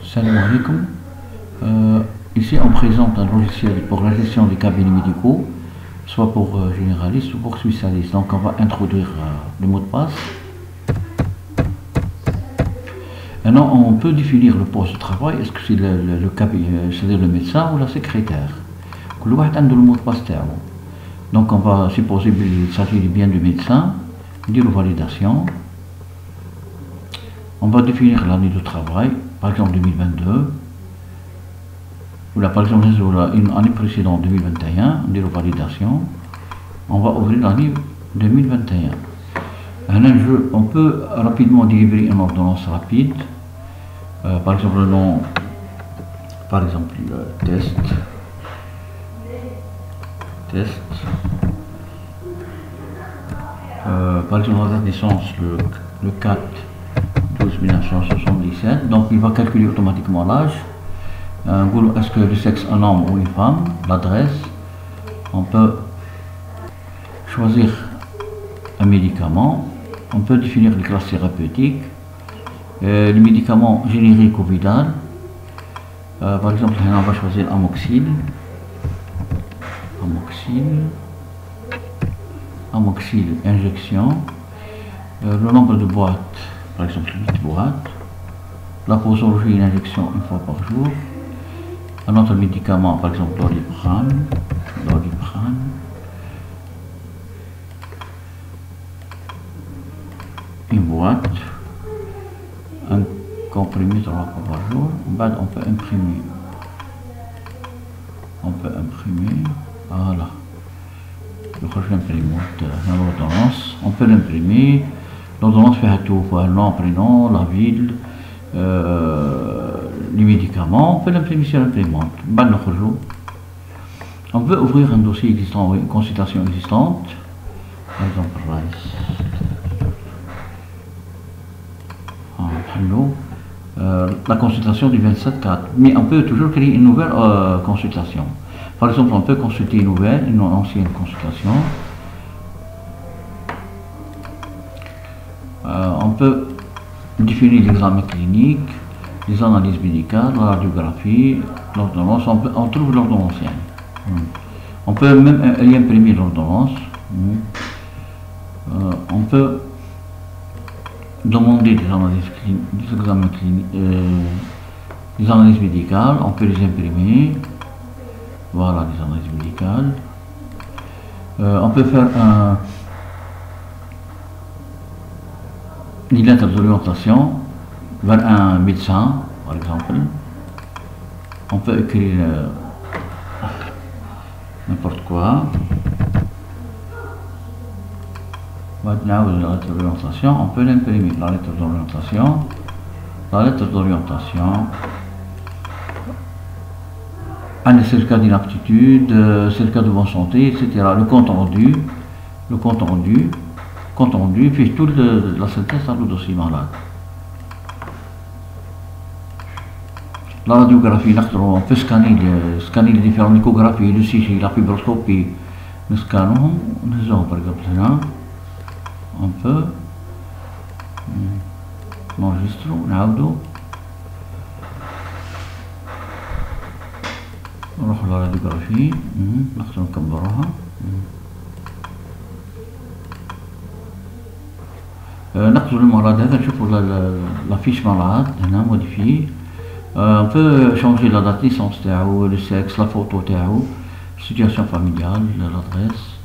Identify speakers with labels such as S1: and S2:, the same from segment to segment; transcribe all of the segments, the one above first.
S1: Salam alaikum. Ici, on présente un logiciel pour la gestion des cabinets médicaux, soit pour généralistes ou pour spécialistes. Donc, on va introduire le mot de passe. Maintenant, on peut définir le poste de travail. Est-ce que c'est le cabinet, c'est-à-dire le médecin ou la secrétaire? Le mot de passe. Donc, on va supposer qu'il s'agit bien du médecin, dire validation. On va définir l'année de travail, par exemple 2022, ou là, par exemple une année précédente 2021, on dit validation. On va ouvrir l'année 2021. On peut rapidement délivrer une ordonnance rapide. Par exemple le nom, par exemple test. Par exemple la date de naissance le 4 12 1977. Donc il va calculer automatiquement l'âge. Est-ce que le sexe un homme ou une femme? L'adresse. On peut choisir un médicament. On peut définir les classes thérapeutiques. Les médicaments génériques ou vidal. Par exemple, on va choisir amoxyl, injection. Le nombre de boîtes, par exemple 8 boîtes. La posologie, une injection une fois par jour. Un autre médicament, par exemple Doliprane. Une boîte. Un comprimé 3 fois par jour. On peut imprimer. Voilà. L'ordonnance. On peut l'imprimer. L'ordonnance fait tout. Le nom, prénom, la ville, les médicaments. On peut l'imprimer sur l'imprimante. On peut ouvrir un dossier existant, une consultation existante. Par exemple, la consultation du 27/4, mais on peut toujours créer une nouvelle consultation. Par exemple, on peut consulter une ancienne consultation. On peut définir l'examen clinique, les analyses médicales, la radiographie, l'ordonnance. On trouve l'ordonnance ancienne. On peut même y imprimer l'ordonnance. On peut demander des examens cliniques, des analyses médicales, on peut les imprimer. Voilà, les analyses médicales. On peut faire une lettre d'orientation vers un médecin, par exemple. On peut écrire n'importe quoi. Maintenant, la lettre d'orientation, on peut l'imprimer. La lettre d'orientation, un certificat d'inaptitude, certificat de bonne santé, etc. Le compte rendu, puis toute la synthèse dans le dossier malade. La radiographie, on peut scanner les différentes échographies, le CG, la fibroscopie. Nous scannons, nous avons par exemple là. On peut enregistrer, la radiographie, نقصد المرض هذا نشوفوا la fiche malade هنا modifiée. On peut changer la date de naissance تاعو, le sexe, la photo تاعو, situation familiale, l'adresse.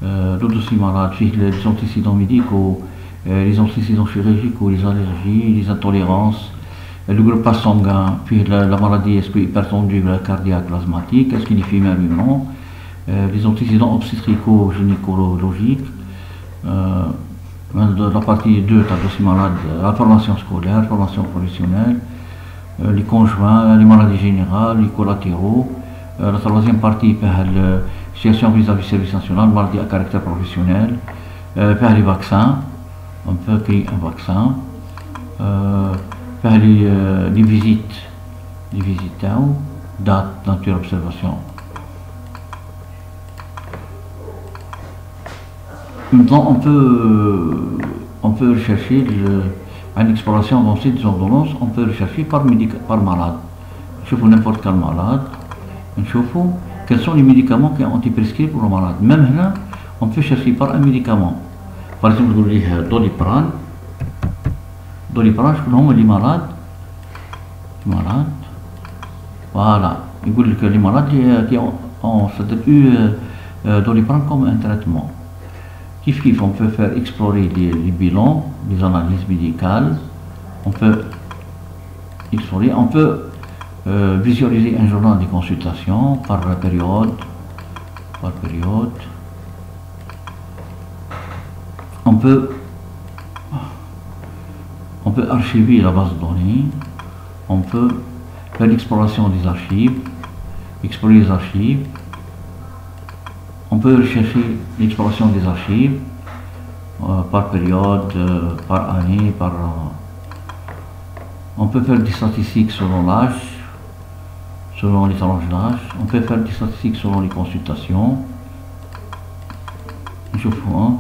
S1: Le dossier malade, les antécédents médicaux, les antécédents chirurgicaux, les allergies, les intolérances, le groupe sanguin, puis la maladie, est-ce qu'il est hypertendu, cardiaque, asthmatique, est-ce qu'il est femelle ou non, les antécédents obstétricaux, gynécologiques, la partie 2, le dossier malade, la formation scolaire, la formation professionnelle, les conjoints, les maladies générales, les collatéraux. La troisième partie, la situation vis-à-vis du service national, maladie à caractère professionnel, faire les vaccins, on peut créer un vaccin, faire les visites, date, nature, observation. Maintenant, on peut rechercher une exploration avancée des ordonnances, on peut rechercher par malade. Je vois n'importe quel malade, je vois quels sont les médicaments qui ont été prescrits pour le malade. Même là, on peut chercher par un médicament. Par exemple, vous voulez Doliprane. Doliprane, je connais les malades. Voilà. Il dit que les malades qui ont eu Doliprane comme un traitement. Kif, on peut faire explorer les bilans, les analyses médicales. On peut explorer, on peut visualiser un journal de consultation par période. On peut archiver la base de données. On peut faire l'exploration des archives, explorer les archives. On peut rechercher l'exploration des archives par période, par année, on peut faire des statistiques selon l'âge, selon les tranches d'âge. On peut faire des statistiques selon les consultations. Je vois.